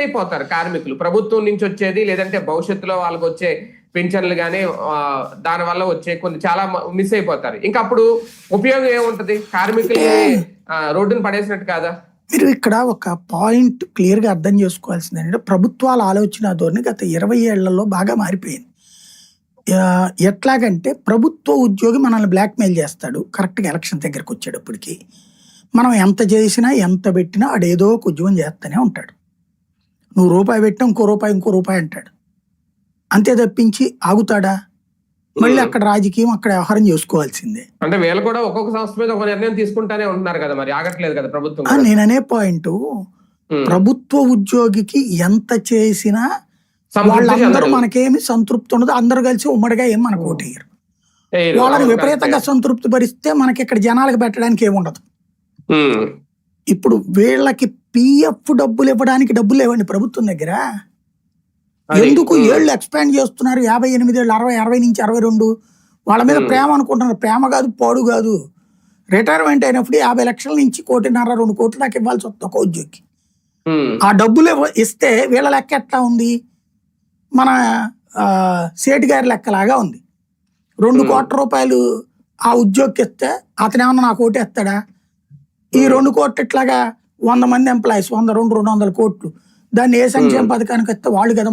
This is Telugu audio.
అయిపోతారు కార్మికులు. ప్రభుత్వం నుంచి వచ్చేది లేదంటే భవిష్యత్తులో వాళ్ళకి వచ్చే పింఛన్లు కానీ దాని వల్ల వచ్చే కొన్ని చాలా మిస్ అయిపోతారు. ఇంకా అప్పుడు ఉపయోగం ఏముంటది? కార్మికుల్ని రోడ్డును పడేసినట్టు కాదా? మీరు ఇక్కడ ఒక పాయింట్ క్లియర్ గా అర్థం చేసుకోవాల్సింది ఏంటంటే, ప్రభుత్వాల ఆలోచన ధోరణి గత 20 ఏళ్లలో బాగా మారిపోయింది. ఎట్లాగంటే ప్రభుత్వ ఉద్యోగి మనల్ని బ్లాక్మెయిల్ చేస్తాడు. కరెక్ట్గా ఎలక్షన్ దగ్గరకు వచ్చేటప్పటికి మనం ఎంత చేసినా ఎంత పెట్టినా ఆడేదో ఒక ఉద్యోగం చేస్తూనే ఉంటాడు. నువ్వు రూపాయి పెట్టినా ఇంకో రూపాయి అంటాడు. అంతే తప్పించి ఆగుతాడా? మళ్ళీ అక్కడ రాజకీయం, అక్కడ వ్యవహారం చేసుకోవాల్సిందే. అంటే వీళ్ళు కూడా ఒక్కొక్క సంస్థ మీద ఒక నిర్ణయం తీసుకుంటానే ఉంటున్నారు కదా, మరి ఆగట్లేదు కదా ప్రభుత్వం. నేననే పాయింట్, ప్రభుత్వ ఉద్యోగికి ఎంత చేసినా వాళ్ళందరూ మనకేమి సంతృప్తి ఉండదు. అందరూ కలిసి ఉమ్మడిగా ఏం మనకు ఓటేయరు. వాళ్ళని విపరీతంగా సంతృప్తి పరిస్తే మనకి ఇక్కడ జనాలకు పెట్టడానికి ఏముండదు. ఇప్పుడు వీళ్ళకి పిఎఫ్ డబ్బులు ఇవ్వడానికి డబ్బులు లేవండి ప్రభుత్వం దగ్గర. ఎందుకు ఏళ్ళు ఎక్స్పాండ్ చేస్తున్నారు? 58 ఏళ్ళు, 60 నుంచి 62. వాళ్ళ మీద ప్రేమ అనుకుంటున్నారు. ప్రేమ కాదు, పాడు కాదు. రిటైర్మెంట్ అయినప్పుడు 50 లక్షల నుంచి 1.5 2 కోట్ల దాకా ఇవ్వాల్సి వస్తుంది ఒక ఉద్యోగి. ఆ డబ్బులు ఇస్తే వీళ్ళ లెక్క ఎట్లా ఉంది? మన సేటు గారి లెక్కలాగా ఉంది. 2 కోట్ల రూపాయలు ఆ ఉద్యోగికి ఇస్తే అతను ఏమన్నా నాకు ఓటేస్తాడా? ఈ 2 కోట్లు ఇట్లాగా 100 మంది ఎంప్లాయీస్, 100, 200 కోట్లు, దాన్ని ఏ సంక్షేమ పథకానికి ఇస్తే వాళ్ళు కదా